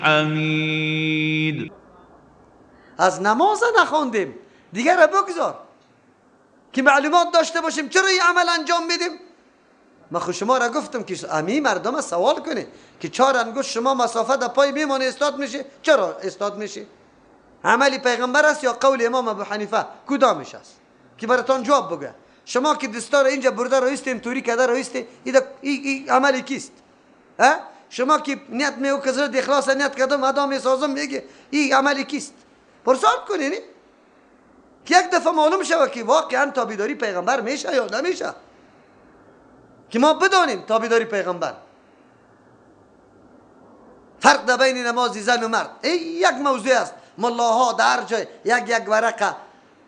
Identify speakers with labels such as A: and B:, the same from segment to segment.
A: حمید.
B: از نماز نخوندیم دیگر بگذار که معلومات داشته باشیم چرا این عمل انجام میدیم. من خود شما را گفتم که امی مردم سوال کنه که 4 انگشت شما مسافت در پای میمانه استاد میشه، چرا استاد میشه؟ عملی پیغمبر است یا قول امام ابو حنیفه؟ کدامش است که براتون جواب بگه؟ شما که دستار اینجا برده رایستیم توری کده رایسته، این عملی کیست؟ شما که نیت میو کزر د اخلاص نیت کردم ادم سازم میگه این عملی کیست؟ پرسان کنین که یک دفعه معلوم شوه که واقعا تابعداری پیغمبر میشه یا نمیشه، که ما بدانیم تابعداری پیغمبر. فرق در بین نماز زن و مرد این یک موضوع است. ملاها در جای یک ورقه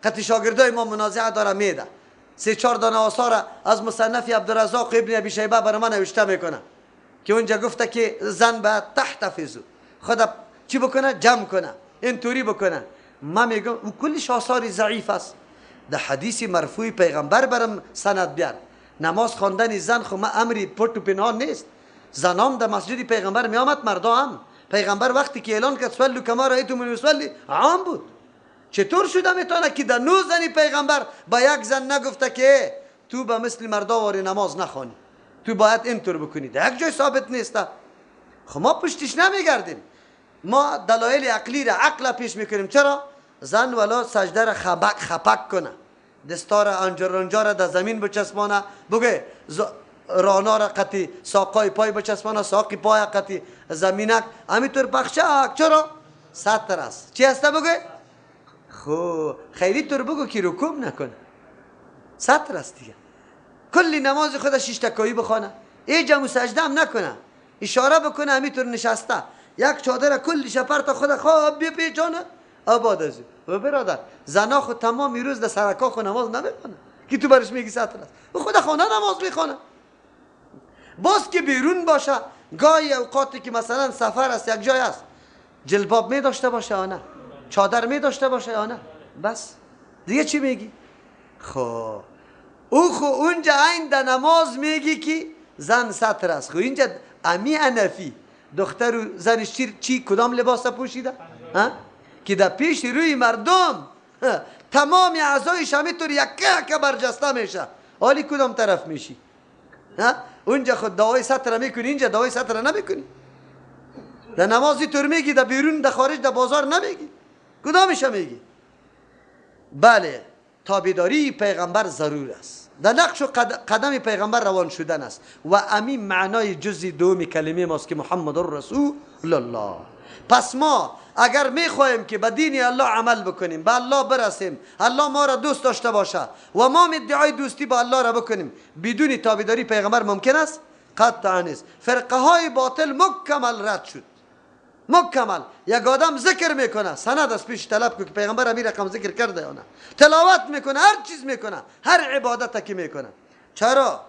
B: قطع شاگردای ما منازعه داره میده، 3-4 دانه آثار از مصنف عبدالرزاق ابن ابی شیبه برای من نوشته میکنه که اونجا گفته که زن باید تحتفظ خود چی بکنه؟ جمع کنه، اینطوری بکنه. ما میگم اون کلش آثار ضعیف است. در حدیث مرفوع پیغمبر برم سند بیار. نماز خواندن زن خو ما امری پرت و پنهان نیست. زنام در مسجد پیغمبر می آمد، مردا هم. پیغمبر وقتی که اعلان کرد صلوا کما رأیتمونی اصلی عام بود. چطور شده میتونه که در 9 زنی پیغمبر با یک زن نگفته که تو به مثل مردا واری نماز نخوانی، تو باید اینطور بکنی؟ در یک جای ثابت نیسته. خب ما پشتش نمیگردیم، ما دلایل عقلی را عقل پیش میکنیم. چرا؟ زن ولا سجده را خپک کنه، دستار انجا را در زمین بچسبانه، بگه رانا را قطی ساقای پای بچسبانه، ساقی پای قطی زمینک، همینطور بخشه. چرا؟ ستر است. چی هسته بگه؟ خو خیلی طور بگو که رکوب نکنه، ستر است دیگه. کلی نماز خود 6 تکایی بخونه، ایجا سجده هم نکنه، اشاره بکنه همینطور نشسته، یک چادر کلی شپر تا خود خواب بپیچانه آباد از او. و برادر زنا خود تمام روز در سرکا خود نماز نمیخونه که تو برش میگی ستر است. و خود خانه نماز میخونه. باز که بیرون باشه، گاهی اوقاتی که مثلا سفر است یک جای است، جلباب می داشته باشه یا نه، چادر می داشته باشه یا نه، بس دیگه چی میگی؟ خب او اونجا این در نماز میگی که زن ستر است. خب اینجا امی حنفی دختر و زنش چی کدام لباس پوشیده؟ که در پیش روی مردم تمام اعضایش همینطور یک برجسته میشه، حالی کدام طرف میشی؟ اونجا خود دعای ستر میکنی، اینجا دعای ستر نمیکنی. در نمازی طور میگی، در بیرون در خارج در بازار نمیگی، کدامش میگی؟ بله، تابعداری پیغمبر ضرور است، در نقش و قدم پیغمبر روان شدن است. و امین معنای جزء دوم کلمه ماست که محمد رسول الله. پس ما اگر میخواهیم که به دین الله عمل بکنیم، به الله برسیم، الله ما را دوست داشته باشه و ما ادعای دوستی با الله را بکنیم، بدون تابعداری پیغمبر ممکن است؟ قطعا نیست. فرقه های باطل مکمل رد شد، مکمل. یک آدم ذکر میکنه، سند از پیش طلب که پیغمبر امیر رقم ذکر کرده یا نه، تلاوت میکنه، هر چیز میکنه، هر عبادت که میکنه. چرا؟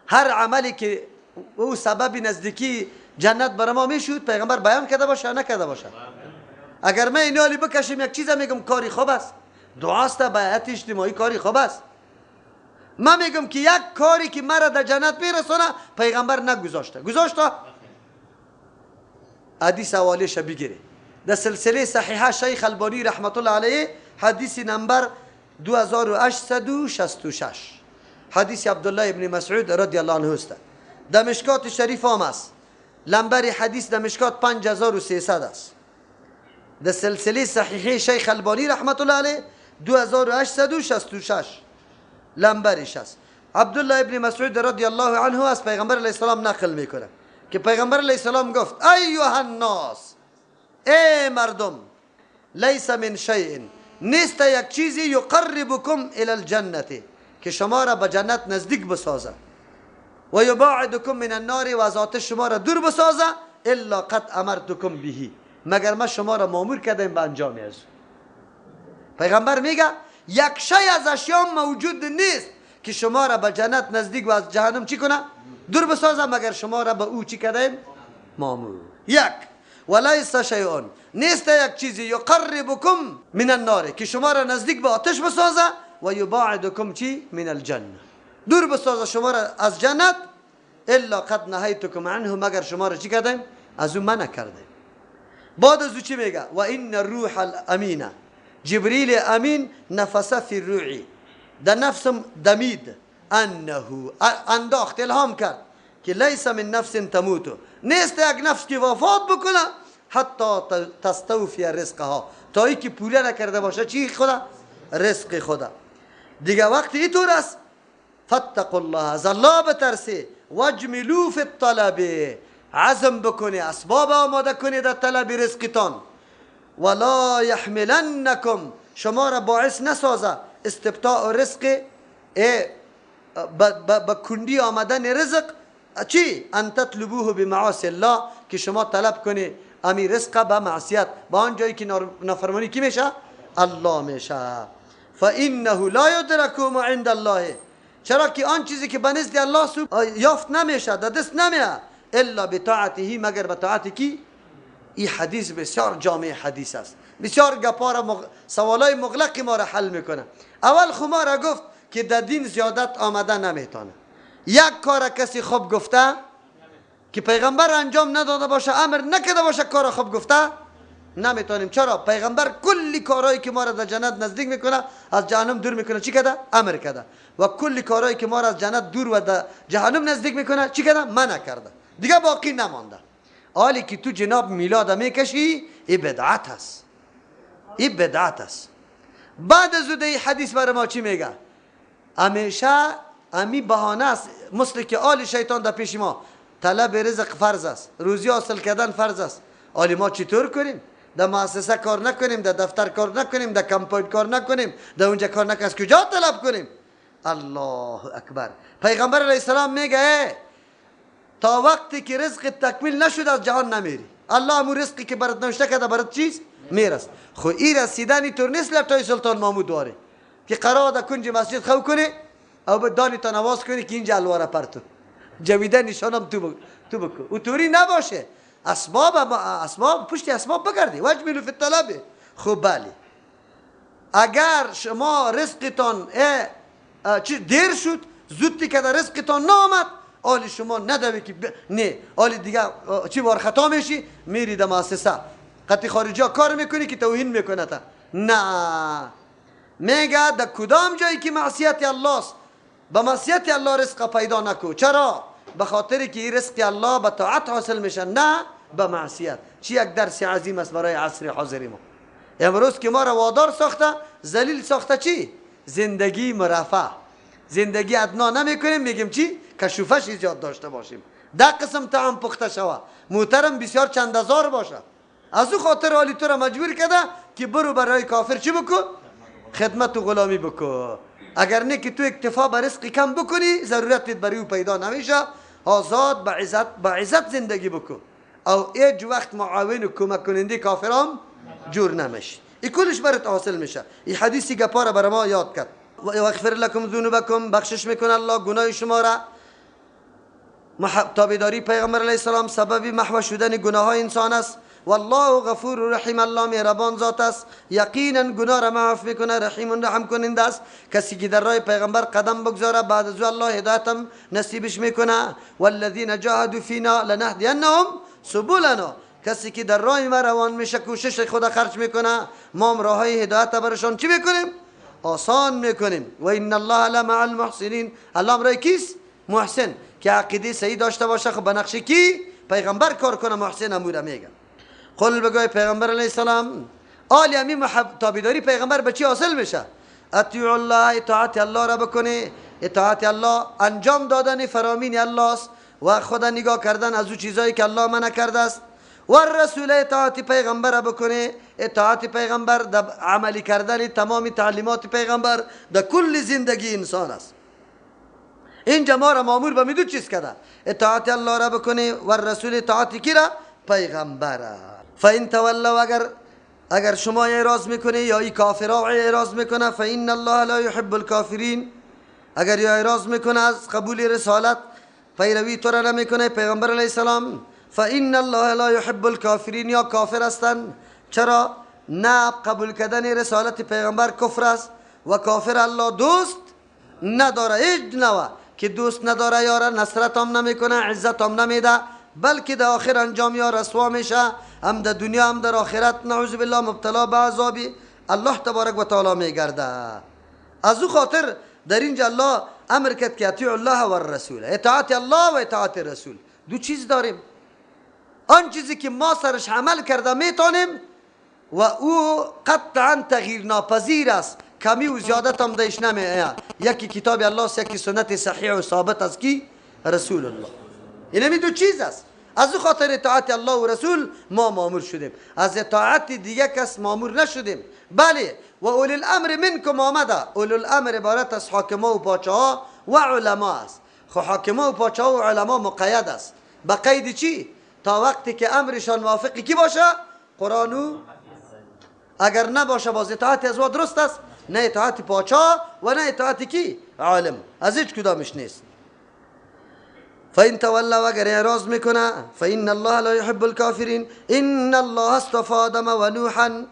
B: هر عملی که او سبب نزدیکی جنت برای ما میشود پیغمبر بیان کرده باشه یا نکرده باشه؟ اگر من این حالی بکشم یک چیز میگم کاری خوب است، دعاست، بیعت اجتماعی کاری خوب است. من میگم که یک کاری که مرا در جنت میرسونه پیغمبر نگذاشته، گذاشته؟ حدیث حوالیش بگیره در سلسله صحیحه شیخ البانی رحمت الله علیه، حدیث نمبر 2866، حدیث عبدالله ابن مسعود رضی الله عنه است. در مشکات شریف هم است، لمبر حدیث در مشکات 5300 است. در سلسله صحیحه شیخ البانی رحمت الله علیه 2866 لمبرش است. عبدالله ابن مسعود رضی الله عنه از پیغمبر علیه السلام نقل میکنه که پیغمبر علیه السلام گفت: ایها الناس، ای مردم، لیس من شیء، نیست یک چیزی یقربکم الی الجنه که شما را به جنت نزدیک بسازه، و یباعدکم من النار، و از آتش شما را دور بسازه، الا قد امرتکم به، مگر ما شما را مامور کردیم به انجام از. پیغمبر میگه یک شی از اشیاء موجود نیست که شما را به جنت نزدیک و از جهنم چی کنه؟ دور بسازه، مگر شما را به او چی کردیم؟ مامور. یک ولیس شیء، نیست یک چیزی یقربکم من النار که شما را نزدیک به آتش بسازه، و یباعدکم چی؟ من الجنه، دور بسازه شما را از جنت، الا قد نهیتکم عنه، مگر شما را چی کردیم؟ از او منع کرده. بعد از او چی میگه؟ و این الروح الامین، جبریل امین نفس فی الروعی، در نفسم دمید، انه انداخت الهام کرد که لیس من نفس تموت، نیست یک نفس که وفات بکنه حتی تستوفی رزقها، تا ای که پوره نکرده باشه چی خدا؟ رزق خدا. دیگه وقتی اینطور است فاتقوا الله، از الله بترسی، واجملوا فی الطلب، عزم بکنی اسباب آماده کنی در طلب رزقتان، ولا یحملنکم، شما را باعث نسازه استبطاء رزق، با کندی آمدن رزق چی؟ ان تطلبوه بمعاصی الله، که شما طلب کنی امی رزق با معصیت، با آن جایی که نافرمانی کی میشه؟ الله میشه. فانه لا یدرک ما عند الله، چرا که آن چیزی که به نزد الله یافت نمیشه، در دست نمیاد، الا بطاعته، مگر به طاعت کی؟ این حدیث بسیار جامع حدیث است، بسیار گپا سوالای مغلقی ما را حل میکنه. اول خو ما را گفت که در دین زیادت آمده نمیتونه. یک کار کسی خوب گفته که پیغمبر انجام نداده باشه، امر نکرده باشه، کار خوب گفته نمیتونیم. چرا؟ پیغمبر کلی کارهایی که ما را در جنت نزدیک میکنه از جهنم دور میکنه چی کرده؟ امر کرده. و کلی کارهایی که ما را از جنت دور و در جهنم نزدیک میکنه چی کرده؟ منع کرده. دیگه باقی نمانده. حالی که تو جناب میلاد میکشی، این بدعت است، این بدعت است. بعد از این حدیث برای ما چی میگه؟ همیشه امی بهانه است، مثل که آل شیطان در پیش ما، طلب رزق فرض است، روزی حاصل کردن فرض است. آلی ما چطور کنیم؟ در مؤسسه کار نکنیم، در دفتر کار نکنیم، در کمپاین کار نکنیم، در اونجا کار نکنیم، از کجا طلب کنیم؟ الله اکبر. پیغمبر علیه السلام میگه تا وقتی که رزق تکمیل نشد از جهان نمیری. الله امو رزقی که برات نوشته کرده برات چیز میرست. خو این رسیدنی طور نیست لطای سلطان محمود داره که قرار در کنج مسجد خو کنه او به دانی تا نواز کنی که اینجا الواره پرتو جویده نشانم تو بکو. او طوری نباشه. اسباب پشت اسباب بگردی. واجملوا فی الطلب. خب بله، اگر شما رزقتان دیر شد، زودی که در رزقتان نامد، آلی شما ندوی که نه، آلی دیگه چی بار خطا میشی، میری در مؤسسه قطعی خارجی ها کار میکنی که توهین میکنه تا. نه، میگه در کدام جایی که معصیت الله است، به معصیت الله رزق پیدا نکو. چرا؟ به خاطر که این رزق الله به طاعت حاصل میشه، نه به معصیت. چی یک درس عظیم است برای عصر حاضر ما. امروز که ما را وادار ساخته، ذلیل ساخته چی؟ زندگی مرفه، زندگی ادنا نمیکنیم، میگیم چی؟ کشوفش ایجاد داشته باشیم، ده قسم طعام پخته شوه، محترم بسیار چند هزار باشه. از او خاطر حالی تو را مجبور کرده که برو برای کافر چی بکو؟ خدمت و غلامی بکو. اگر نه که تو اکتفا به رزق کم بکنی، ضرورتت برای او پیدا نمیشه. آزاد با عزت زندگی بکو، او ایج وقت معاون و کمک کننده کافرام جور نمیشی. این کلش برات حاصل میشه. این حدیثی گپا را برای ما یاد کرد. و اغفر لکم ذنوبکم، بخشش میکنه الله گناه شما را. تابعداری پیغمبر علیه السلام سبب محو شدن گناه های انسان است. والله غفور رحیم، الله مهربان ذات است، یقینا گناه را معاف میکنه، رحیم رحم کننده است. کسی که در راه پیغمبر قدم بگذاره بعد از الله هدایتم نصیبش میکنه. والذین جاهدوا فینا لنهدینهم سبلنا، کسی که در راه ما روان میشه کوشش خود خرج میکنه، ما هم راه های هدایت برشان چی میکنیم؟ آسان میکنیم. و ان الله لمع المحسنین، الله امرای کیست؟ محسن، که عقیده صحیح داشته باشه. خب بنقش کی؟ پیغمبر کار کنه، محسن امور میگه. قل بگوی پیغمبر علیه السلام، آل همین تابعداری پیغمبر به چی حاصل میشه؟ اطیع الله، اطاعت الله را بکنه. اطاعت الله انجام دادن فرامین الله است و خدا نگاه کردن از او چیزایی که الله منع کرده است. و رسول، اطاعت پیغمبر را بکنه. اطاعت پیغمبر در عملی کردن تمام تعلیمات پیغمبر در کل زندگی انسان است. اینجا ما را مامور به میدو چیز کرده؟ اطاعت الله را بکنه و رسول، اطاعت کی را؟ پیغمبر. فین تولوا، اگر شما اعراض میکنه یا ای کافرها اعراض میکنه، فان الله لا يحب الكافرین، اگر یا اعراض میکنه از قبول رسالت، پیروی تو را نمیکنه پیغمبر علیه السلام، فان الله لا يحب الكافرین، یا کافر هستند. چرا؟ نه قبول کردن رسالت پیغمبر کفر است و کافر الله دوست نداره. هیچ نوع که دوست نداره یاره، نصرت هم نمیکنه، عزت هم نمیده. بلکه در آخر انجام یا رسوا میشه، هم در دنیا هم در آخرت نعوذ بالله مبتلا به عذابی الله تبارک و تعالی میگرده. از او خاطر در اینجا الله امر کرد که اطیعوا الله و الرسول، اطاعت الله و اطاعت رسول. دو چیز داریم، آن چیزی که ما سرش عمل کرده میتونیم و او قطعا تغییر ناپذیر است، کمی و زیادت هم دیش نمیآید. یکی کتاب الله است، یکی سنت صحیح و ثابت است کی رسول الله. این دو چیز است. از او خاطر اطاعت الله و رسول ما مامور شدیم، از اطاعت دیگه کس مامور نشدیم. بله و اولی الامر منکم آمده. اولی الامر عبارت از حاکما و پاچها و علما است. خب حاکما و پاچها و علما مقید است به قید چی؟ تا وقتی که امرشان موافقی کی باشه؟ قرآن. اگر نباشه باز اطاعت از او درست است، نه اطاعت پاچا و نه اطاعت کی؟ عالم. از هیچ کدامش نیست. فإن تولوا اگر اعراض میکنه، فإن الله لا يحب الكافرين. إن الله اصطفى آدم و نوحا.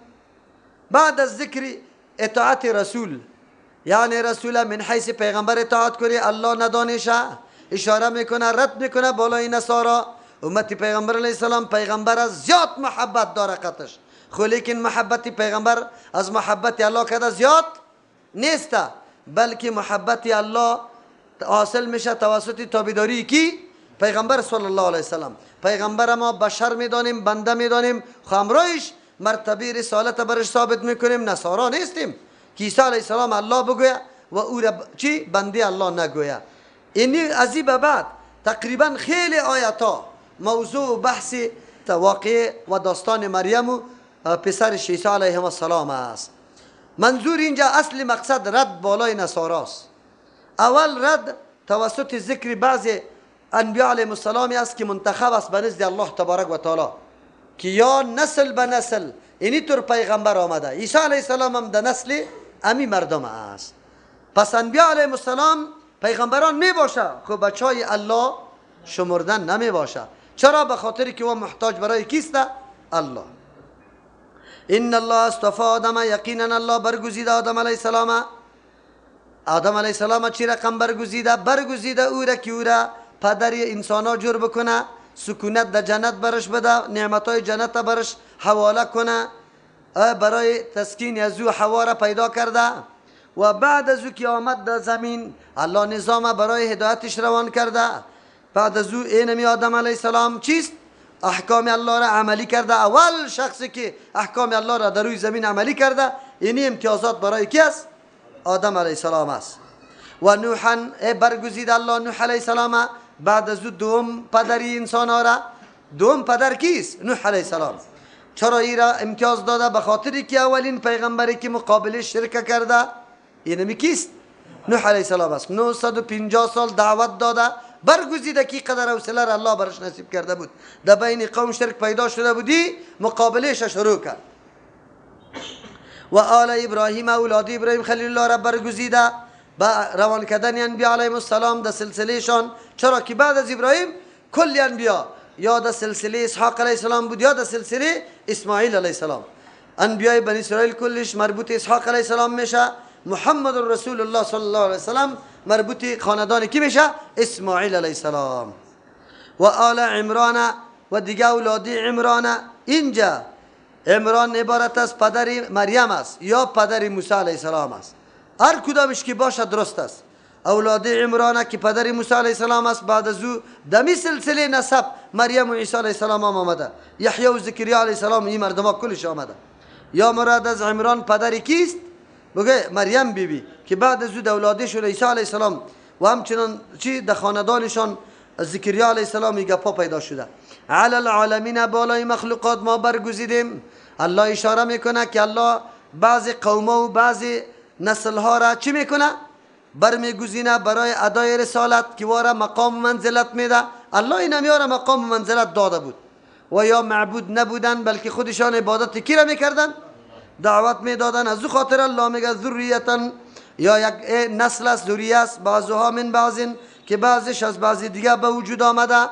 B: بعد از ذکر اطاعت رسول، یعنی رسول من حیث پیغمبر اطاعت کنی، الله ندانشه، اشاره میکنه، رد میکنه بالای نصارا. امت پیغمبر علیه السلام پیغمبر از زیاد محبت داره قطش، خو لیکن محبت پیغمبر از محبت الله کده زیاد نیست، بلکه محبت الله حاصل میشه توسط تابعداری کی؟ پیغمبر صلی الله علیه وسلم. پیغمبر ما بشر میدانیم، بنده میدانیم، خامرایش مرتبه رسالت برش ثابت میکنیم. نصارا نیستیم که عیسی علیه السلام الله بگویه و او را چی بنده الله نگویه. اینی از این به بعد تقریبا خیلی آیاتا موضوع بحث واقعه و داستان مریم و پسر عیسی علیه السلام است. منظور اینجا اصل مقصد رد بالای نصاراست. اول رد توسط ذکر بعض انبیاء علیهم السلام است که منتخب است به نزد الله تبارک و تعالی، که یا نسل به نسل اینی طور پیغمبر آمده. عیسی علیه السلام هم در نسل امی مردم است. پس انبیاء علیهم السلام پیغمبران می باشه، خب بچهای الله شمردن نمی باشه. چرا؟ به خاطری که او محتاج برای کیست؟ الله. ان الله اصطفى آدم، یقینا الله برگزیده آدم علیه السلام. آدم علیه السلام چی رقم برگزیده؟ برگزیده او را که او را پدر انسان ها جور بکنه، سکونت در جنت برش بده، نعمت های جنت برش حواله کنه، برای تسکین از او حوا را پیدا کرده. و بعد از او که آمد در زمین، الله نظام برای هدایتش روان کرده. بعد از او اینمی آدم علیه السلام چیست؟ احکام الله را عملی کرده. اول شخصی که احکام الله را در روی زمین عملی کرده، اینی امتیازات برای کی است؟ آدم علیه السلام است. و نوحا برگزید الله نوح علیه السلام. بعد از او دوم پدری انسان ها را. دوم پدر کیست؟ نوح علیه السلام. چرا ای را امتیاز داده؟ به خاطری که اولین پیغمبری که مقابل شرک کرده اینمی کیست؟ نوح علیه السلام است. 950 سال دعوت داده، برگزیده که قدر حوصله را الله برش نصیب کرده بود. در بین قوم شرک پیدا شده بودی، مقابلش شروع کرد. و آل ابراهیم، اولاد ابراهیم خلیل الله را برگزیده با روان کردن انبیاء علیهم السلام در سلسله شان. چرا که بعد از ابراهیم کل انبیاء یا در سلسله اسحاق علیه السلام بود یا در سلسله اسماعیل علیه السلام. انبیاء بنی اسرائیل کلش مربوط اسحاق علیه السلام میشه. محمد رسول الله صلی الله علیه وسلم مربوط خاندان کی میشه؟ اسماعیل علیه السلام. و آل عمران و دیگه اولاد عمران. اینجا عمران عبارت از پدر مریم است یا پدر موسی علیه السلام است. هر کدامش که باشه درست است. اولاد عمران که پدر موسی علیه السلام است. بعد از او دمی سلسله نسب مریم و عیسی علیه السلام هم آمده. یحیی و زکریا علیه السلام این مردم ها کلش آمده. یا مراد از عمران پدر کیست؟ بگه مریم بیبی که بعد از او اولادش عیسی علیه السلام و همچنان چی در خاندانشان زکریا علیه السلام این گپا پیدا شده. علی العالمین، بالای مخلوقات ما برگزیدیم. الله اشاره میکنه که الله بعض قوم و بعض نسل ها را چی میکنه؟ برمیگزینه برای ادای رسالت که واره مقام و منزلت میده. الله این همیاره مقام و منزلت داده بود و یا معبود نبودن، بلکه خودشان عبادت کی را میکردن؟ دعوت میدادن. از او خاطر الله میگه ذریتا، یا یک نسل است، ذریه است، بعضها من بعضین، که بعضش از بعضی دیگه به وجود آمده.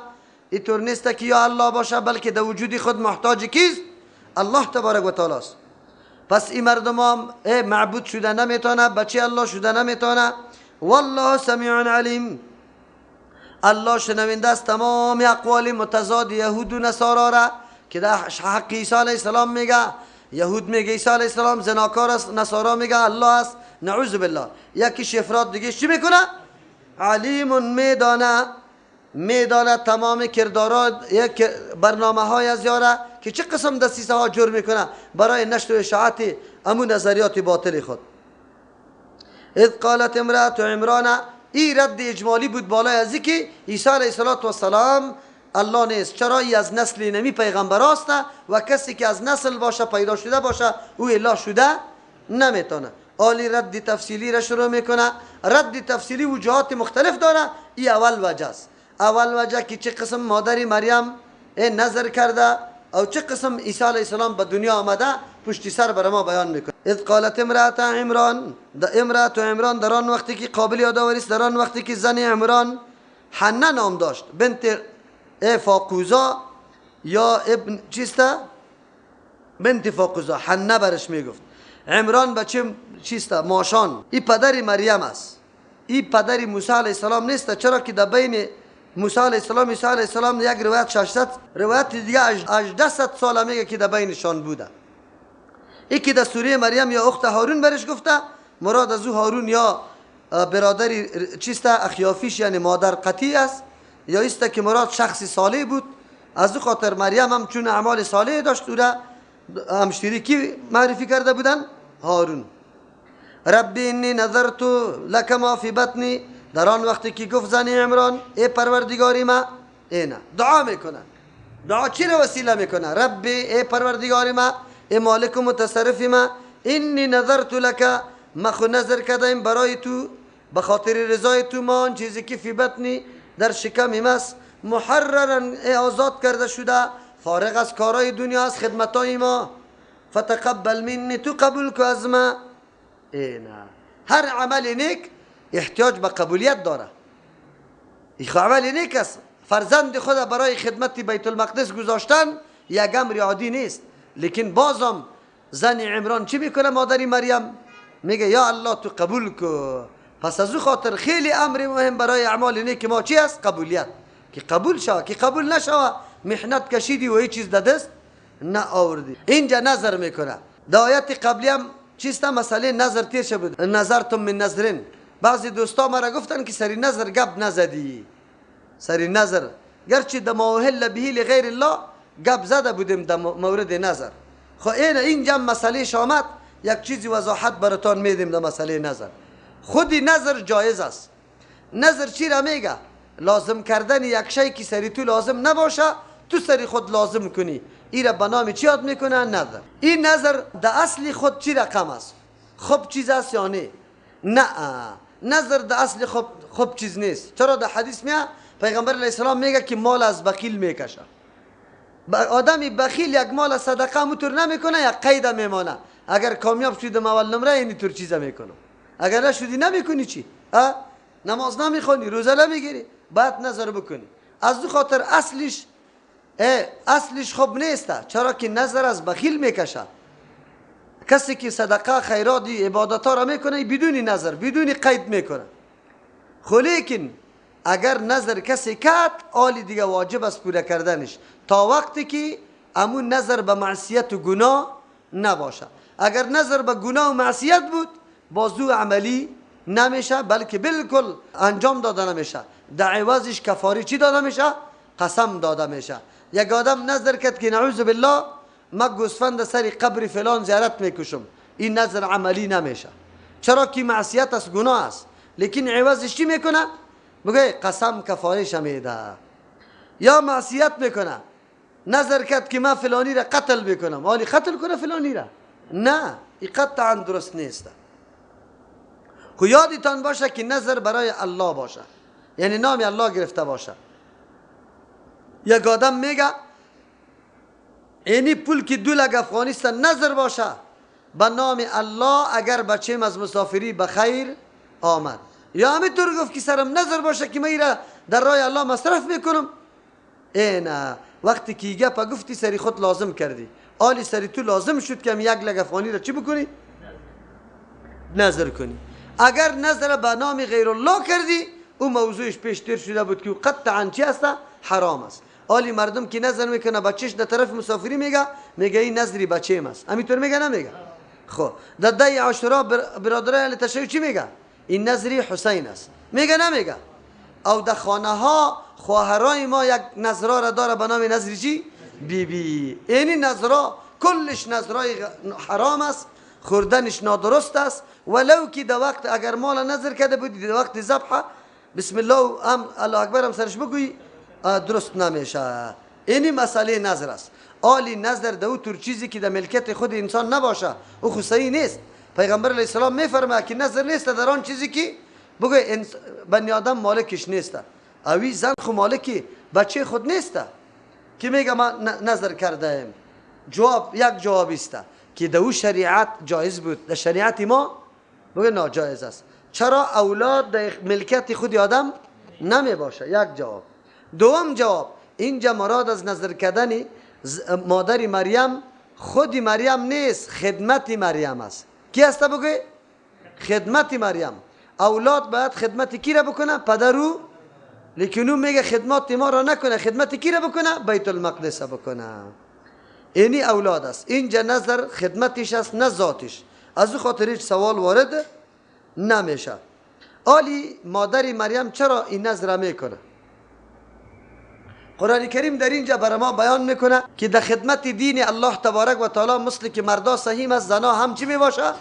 B: اینطور نیست که یا الله باشه، بلکه در وجودی خود محتاج کیست؟ الله تبارک و تعالی است. پس این مردم هم معبود شده نمیتونه، بچه الله شده نمیتونه. والله سمیع علیم. الله شنونده است تمام اقوال متضاد یهود و نصارا را که در حق عیسی علیه السلام میگه. یهود میگه عیسی علیه السلام زناکار است، نصارا میگه الله است، نعوذ بالله. یکیش افراد دیگه چی میکنه؟ علیم میدانه تمام کردارات یک برنامه های از یاره که چه قسم دسیسه ها جور میکنه برای نشر و اشاعت امون نظریات باطل خود. اذ قالت امرأة عمران، این رد اجمالی بود بالای از که عیسی علیه السلام الله نیست. چرا؟ ای از نسل نمی پیغمبر است و کسی که از نسل باشه پیدا شده باشه او اله شده نمیتونه. آلی رد تفصیلی را شروع میکنه. رد تفصیلی وجهات مختلف داره. ای اول وجه است. اول وجه که چه قسم مادر مریم نظر کرده او چه قسم عیسی علیه السلام به دنیا آمده پشتی سر بر ما بیان میکنه. اذ قالت امرأة عمران در آن وقتی که قابل یادآوری است، در آن وقتی که زن عمران حنه نام داشت، بنت فاقوزا یا ابن چیسته بنت فاقوزا، حنه برش میگفت. عمران بچه چیسته ماشان. این پدر مریم است. این پدر موسی علیه السلام نیست. چرا که در بین موسی علیه السلام عیسی علیه السلام یک روایت 600 روایت دیگه 1800 سال میگه که در بینشان بوده. این که در سوره مریم یا اخت هارون برش گفته، مراد از او هارون یا برادری چیسته اخیافیش یعنی مادر قطعی است، یا است که مراد شخصی صالح بود. از او خاطر مریم هم چون اعمال صالح داشت او را همشیری کی معرفی کرده بودن؟ هارون. ربی انی نظرت لک ما فی بطنی، در آن وقتی که گفت زن عمران ای پروردگاری ما، اینا دعا میکنه. دعا چی رو وسیله میکنه؟ ربی ای پروردگاری ما، ای مالک و متصرف ما، انی نظرت لک، ما خود نظر کردم برای تو به خاطر رضای تو ما آن چیزی که فی بطنی در شکم است، محررا آزاد کرده شده، فارغ از کارهای دنیا از خدمتای ما، فتقبل منی، تو قبول کو از ما. اینا هر عمل نیک احتیاج به قبولیت داره. این عمل نیک است. فرزند خود برای خدمت بیت المقدس گذاشتن یک امر عادی نیست. لیکن بازم زن عمران چی میکنه؟ مادری مریم میگه یا الله تو قبول کو. پس از او خاطر خیلی امر مهم برای اعمال نیک ما چی است؟ قبولیت. که قبول شوه، که قبول نشوه محنت کشیدی و هیچ چیز دست نه آوردی. اینجا نظر میکنه. در آیت قبلی هم چیست؟ مسئله نظر تیر شد. نظرتم من نظرین. بعضی دوستا مرا گفتن که سری نظر گپ نزدی. سری نظر گرچه در موهل بهی لغیر الله گپ زده بودیم در مورد نظر. خو اینجا مسئله شامت یک چیزی وضاحت براتان میدیم در مسئله نظر. خودی نظر جایز است. نظر چی را میگه؟ لازم کردن یک شی که سری تو لازم نباشه تو سری خود لازم کنی. این را به نام چی یاد میکنه؟ نظر. این نظر در اصل خود چی رقم است؟ خوب چیز است یا نه؟ نه، نظر در اصل خوب چیز نیست. چرا؟ در حدیث میاد پیغمبر علیه السلام میگه که مال از بخیل میکشه. آدمی بخیل یک مال صدقه مطور نمیکنه، یک قید میمانه. اگر کامیاب شدیم اول نمره اینی طور چیزا میکنم، اگر نشدی نمیکنی چی؟ نماز نمیخونی، روزه نمیگیری، باید نظر بکنی. از دو خاطر اصلش خوب نیست. چرا که نظر از بخیل میکشه. کسی که صدقه خیرات عبادت ها را میکنه بدون نظر بدون قید میکنه. خو لیکن اگر نظر کسی کرد آلی دیگه واجب است پوره کردنش تا وقتی که امون نظر به معصیت و گناه نباشه. اگر نظر به گناه و معصیت بود بازو عملی نمیشه، بلکه بالکل انجام داده نمیشه. در عوضش کفاری چی داده میشه؟ قسم داده میشه. یک آدم نظر کرد که نعوذ بالله ما گوسفند سر قبر فلان زیارت میکشم، این نظر عملی نمیشه. چرا که معصیت است، گناه است. لیکن عوضش چی میکنه؟ بگه قسم کفارش میده. یا معصیت میکنه، نظر کرد که من فلانی را قتل بکنم، حالی قتل کنه فلانی را، نه، این قطعا درست نیست. خو یادتان باشه که نظر برای الله باشه، یعنی نام الله گرفته باشه. یک آدم میگه اینی پول که 2 لک افغانستان نظر باشه به نام الله اگر بچه‌م از مسافری بخیر آمد. یا همینطور گفت که سرم نظر باشه که من ایره در راه الله مصرف میکنم. نه، وقتی که گپ گفتی سری خود لازم کردی، آلی سری تو لازم شد که 1 لک افغانی را چی بکنی؟ نظر کنی. اگر نظر به نام غیر الله کردی او موضوعش پیشتر شده بود که قطعا چی است؟ حرام است. حالی مردم که نظر میکنه بچهش در طرف مسافری میگه این نظری بچه‌م است. همینطور میگه نمیگه؟ خب در ده عاشورا برادرای اهل تشیع چی میگه؟ این نظری حسین است. میگه نمیگه؟ او در خانه ها خواهرای ما یک نظرا را داره به نام نظری چی؟ بی. اینی نظرا کلش نظرای حرام است، خوردنش نادرست است. ولو که در وقت اگر مال نظر کرده بودی در وقت ذبح بسم الله هم الله اکبر هم سرش بگویی درست نمیشه. اینی مسئله نظر است. آلی نظر در اون چیزی که در ملکیت خود انسان نباشه او خود صحیح نیست. پیغمبر علیه السلام میفرماید که نظر نیست در آن چیزی که بگوی بنی آدم مالکش نیست. اوی زن خود مالکی بچه خود نیست که میگه ما نظر کردیم. جواب یک جواب است که در او شریعت جایز بود، در شریعت ما بگه ناجایز است. چرا اولاد در ملکیت خود آدم نمی باشه؟ یک جواب. دوم جواب، اینجا مراد از نظر کردن مادر مریم خود مریم نیست، خدمت مریم است. کی است بگه؟ خدمت مریم. اولاد باید خدمت کی را بکنه؟ پدرو. لیکن او میگه خدمت ما را نکنه، خدمت کی را بکنه؟ بیت المقدس بکنه. اینی اولاد است. اینجا نظر خدمتش است نه ذاتش. از او خاطر هیچ سوال وارد نمیشه. آلی مادر مریم چرا این نظر میکنه؟ قرآن کریم در اینجا برای ما بیان میکنه که در خدمت دین الله تبارک و تعالی مثل که مردا سهیم است، زنا هم چی میباشه؟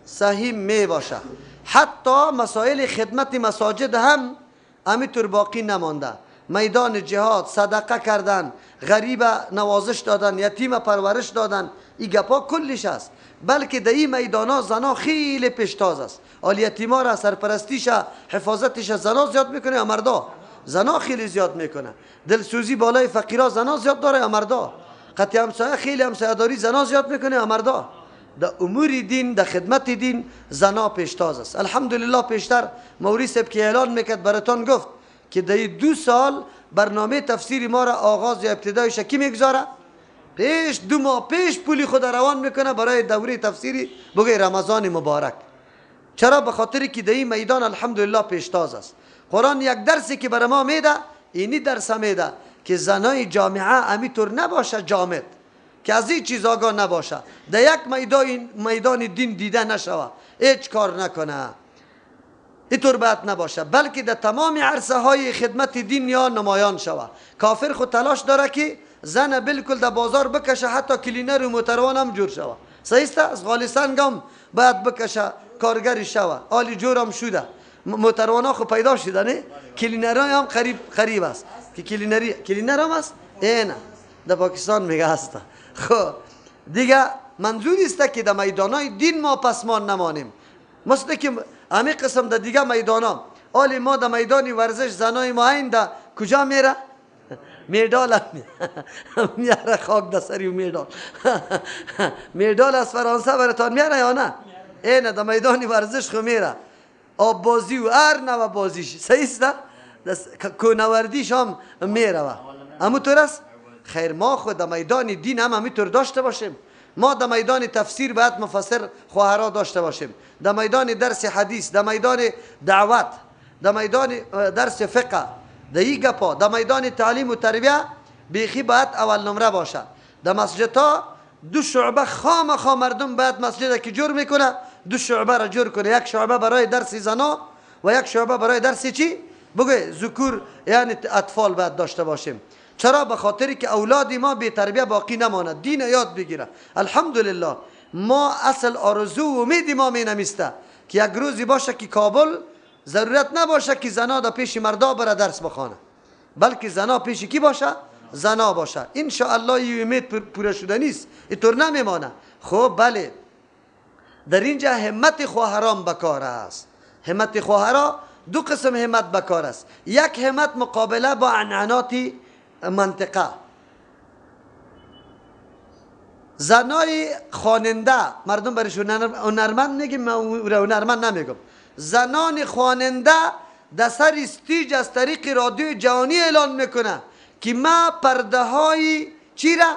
B: سهیم میباشه. حتی مسائل خدمت مساجد هم همینطور باقی نمانده. میدان جهاد، صدقه کردن، غریب نوازش دادن، یتیم پرورش دادن، این گپا کلش است. بلکه در این میدانا زنا خیلی پیشتاز است. آل یتیما را سرپرستیش حفاظتش زنا زیاد میکنه یا مردا؟ زنا خیلی زیاد میکنه. دلسوزی بالای فقیرا زنا زیاد داره یا مردا؟ قطع همسایه خیلی همسایه داری زنا زیاد میکنه یا مردا؟ در امور دین، در خدمت دین زنا پیشتاز است. الحمدلله پیشتر موری صاحب که اعلان میکرد براتون گفت که در 2 سال برنامه تفسیری ما را آغاز یا ابتدایش کی میگذاره؟ پیش 2 ماه پیش پولی خود روان میکنه برای دوره تفسیری بگه رمضان مبارک. چرا؟ به خاطری که در این میدان الحمدلله پیشتاز است. قرآن یک درسی که برای ما میده، اینی درس میده که زنای جامعه همینطور نباشه جامد، که از این چیز آگاه نباشه، در یک میدان دین دیده نشوه، هیچ کار نکنه، اینطور باید نباشه، بلکه در تمام عرصه های خدمت دین یا نمایان شوه. کافر خود تلاش داره که زن بالکل در بازار بکشه، حتی کلینر و موتروان هم جور شوه. صحیح است؟ از غالستان هم باید بکشه کارگری شوه. آلی جور هم شده، موتروان خود پیدا شده نه؟ کلینر هم قریب است که کلینر هم است؟ اینه در پاکستان میگه هست. خب دیگه منظور است که در میدانای دین ما پسمان نمانیم. مثل که همین قسم در دیگه میدانا، آلی ما در میدان ورزش زنای ما این در کجا میره؟ میدال هم میره، خاک در سری و میدال میدال از فرانسه براتان میره یا نه؟ اینه در میدان ورزش خو میره، آب بازی و هر نوع بازیش. صحیح است؟ کونوردیش هم میره. همونطور است؟ خیر ما خود در میدان دین هم همینطور داشته باشیم. ما در میدان تفسیر باید مفسر خواهرها داشته باشیم، در میدان درس حدیث، در میدان دعوت، در میدان درس فقه، در این گپا، در میدان تعلیم و تربیه بیخی باید اول نمره باشه. در مسجد ها 2 شعبه خام مردم باید مسجد که جور میکنه 2 شعبه را جور کنه، 1 شعبه برای درس زنا و 1 شعبه برای درس چی؟ بگه ذکور یعنی اطفال باید داشته باشیم. چرا؟ به خاطری که اولادی ما بی تربیه باقی نماند، دین یاد بگیره. الحمدلله ما اصل آرزو و امید ما می نمیسته که یک روزی باشه که کابل ضرورت نباشه که زنا در پیش مردا بره درس بخونه، بلکه زنا پیش کی باشه؟ زنا باشه. ان شاء الله این امید پوره شده نیست، اینطور نمیمانه. خب بله، در اینجا همت خواهران بکار است. همت خواهران 2 قسم همت بکار است. یک همت مقابله با عنعنات منطقه. زنای خواننده، مردم برشون هنرمند میگیم، من هنرمند نمیگم، زنان خواننده در سر استیج از طریق رادیو جهانی اعلان میکنه که ما پرده های چی را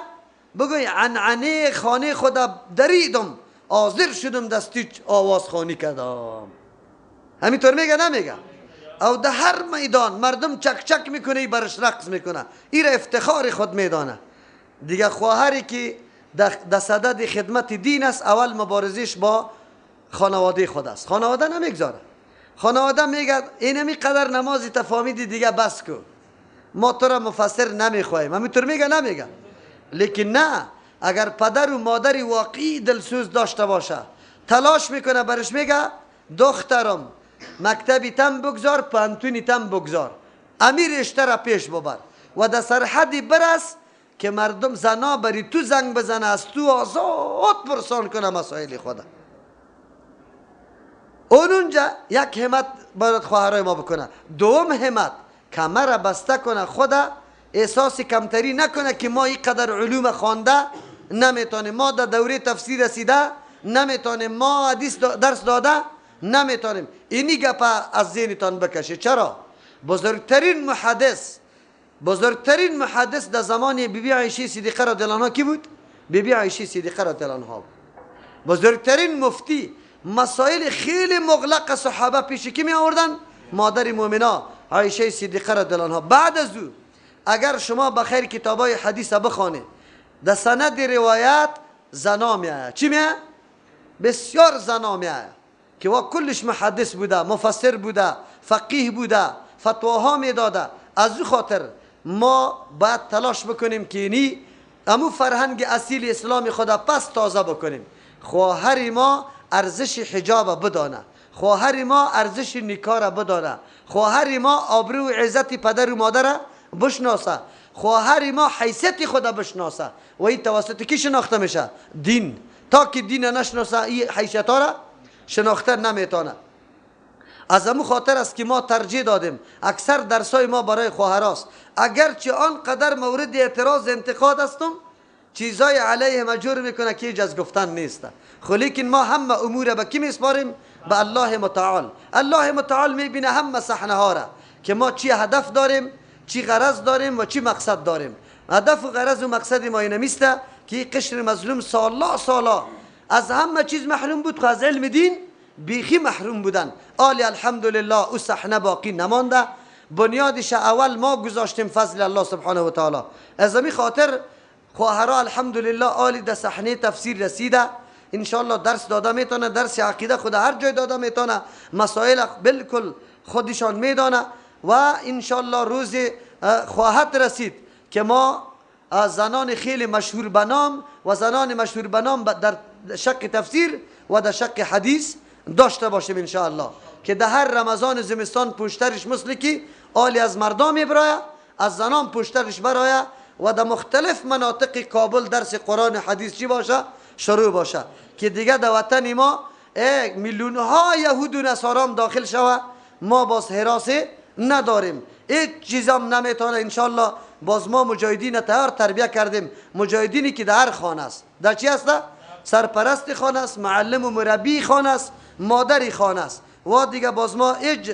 B: بگوی عنعنه خانه خدا دریدم، حاضر شدم در استیج آواز خوانی کردم. همینطور میگه نمیگه؟ او در هر میدان مردم چک چک میکنه ای برش رقص میکنه، این را افتخار خود میدانه. دیگه خواهری که در صدد خدمت دین است، اول مبارزش با خانواده خود است. خانواده نمیگذاره، خانواده میگه اینمی قدر نمازی تفامیدی دیگه بس کو، ما تو را مفسر نمیخوایم، همینطور میگه نمیگه؟ لیکن نه، اگر پدر و مادری واقعی دلسوز داشته باشه، تلاش میکنه برش میگه دخترم مکتبی تم بگذار، پانتونی تم بگذار، امیر اشتر پیش ببر و در سرحدی برس که مردم زنا بری تو زنگ بزنه، از تو آزاد برسان کنه مسائل خدا. اونجا یک همت باید خواهرای ما بکنه. دوم همت کمر بسته کنه، خدا احساس کمتری نکنه که ما این قدر علوم خوانده نمیتونیم، ما در دوره تفسیر رسیده نمیتونیم، ما حدیث درس داده نمیتونیم. اینی گپا از ذهنتان بکشه. چرا؟ بزرگترین محدث در زمان بیبی عایشه صدیقه رضی الله عنها کی بود؟ بیبی عایشه صدیقه رضی الله عنها. بزرگترین مفتی، مسائل خیلی مغلق صحابه پیش کی می آوردن؟ مادر مومنه عایشه صدیقه رضی الله عنها. بعد از او اگر شما بخیر کتابای حدیث بخوانید، در سند روایت زنا می آید. چی می آید؟ بسیار زنا می آید که وا کلش محدث بوده، مفسر بوده، فقیه بوده، فتواها می داده. از او خاطر ما باید تلاش بکنیم که اینی امو فرهنگ اصیل اسلام خدا پس تازه بکنیم. خواهر ما ارزش حجاب بدانه، خواهر ما ارزش نکاح بدانه، خواهر ما آبرو و عزت پدر و مادر بشناسه، خواهر ما حیثیت خدا بشناسه. و این توسط کی شناخته میشه؟ دین. تا که دین نشناسه این حیثیت ها را شناخته نمیتونه. از همون خاطر است که ما ترجیح دادیم اکثر درسای ما برای خواهراست. اگرچه آنقدر مورد اعتراض انتقاد هستم، چیزای علیه مجور میکنه که از گفتن نیست، خب لیکن ما همه امور به کی میسپاریم؟ به الله متعال. الله متعال میبینه همه صحنه ها را که ما چی هدف داریم، چی غرض داریم و چی مقصد داریم. هدف و غرض و مقصد ما اینه میسته که قشر مظلوم سالا از همه چیز محروم بود، خو از علم دین بیخی محروم بودن. آلی الحمدلله او صحنه باقی نمانده، بنیادش اول ما گذاشتیم فضل الله سبحانه و تعالی. از همین خاطر خواهرها الحمدلله آلی در صحنه تفسیر رسیده، انشاءالله درس داده میتونه، درس عقیده خود هر جای داده میتونه، مسائل بالکل خودشان میدانه. و انشاءالله روز خواهد رسید که ما زنان خیلی مشهور بنام و زنان مشهور بنام در شق تفسیر و در شق حدیث داشته باشیم انشاءالله، که در هر رمضان زمستان پشترش مثل که آلی از مردم میبراید، از زنان پشترش براید و در مختلف مناطق کابل درس قرآن حدیث چی باشه؟ شروع باشه، که دیگه در وطن ما میلیون ها یهود و نصارام داخل شوه، ما باز حراسه نداریم، هیچ چیزام نمیتونه. انشاءالله باز ما مجاهدین تیار تربیه کردیم، مجاهدینی که در هر خانه است، در چی است؟ سرپرست خانه است، معلم و مربی خانه است، مادری خانه است، و دیگه باز ما هیچ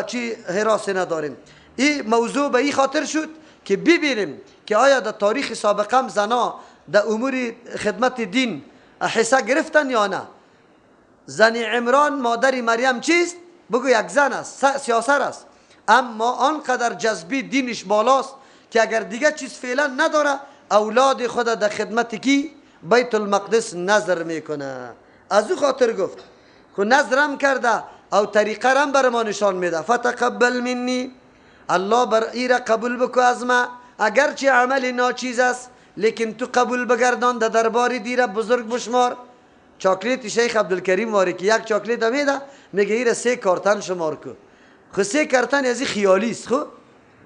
B: چی حراسه نداریم. این موضوع به این خاطر شد که ببینیم که آیا در تاریخ سابقه زنا در امور خدمت دین حصه گرفتن یا نه. زن عمران مادر مریم چیست؟ بگو یک زن است، سیاسر است، اما آنقدر جذبی دینش بالاست که اگر دیگه چیز فعلا نداره، اولاد خود در خدمت کی؟ بیت المقدس نظر میکنه. از او خاطر گفت که نظرم کرده او طریقه رم بر ما نشان میده. فتقبل منی، الله بر ایره قبول بکو از ما، اگرچه عمل ناچیز است لیکن تو قبول بگردان، در دربار دیره بزرگ بشمار. چاکلیت شیخ عبدالکریم واری که یک چاکلیت میده، میگه ایره 3 کارتن شمار کو. خو 3 کارتن از خیالی است، خو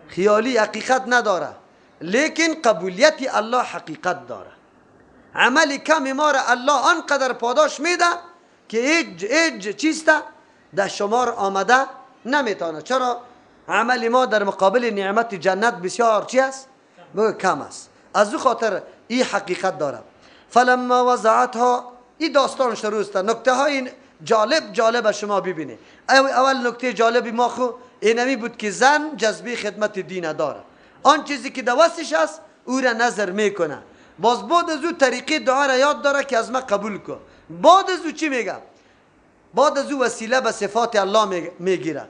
B: خیالی حقیقت نداره، لیکن قبولیت الله حقیقت داره. عمل کم ما را الله آنقدر پاداش میده که هیچ چیز در شمار آمده نمیتونه. چرا؟ عمل ما در مقابل نعمت جنت بسیار چی است؟ کم است. از او خاطر این حقیقت داره. فلما وضعتها، این داستان شروع است. نکته های جالب شما ببینید. اول نکته جالبی ما خو اینمی بود که زن جذبه خدمت دین داره، آن چیزی که در وسطش است او را نظر میکنه. باز بعد از او طریقه دعا را یاد داره که از ما قبول کن. بعد از او چی میگه؟ بعد از او وسیله به صفات الله میگیره.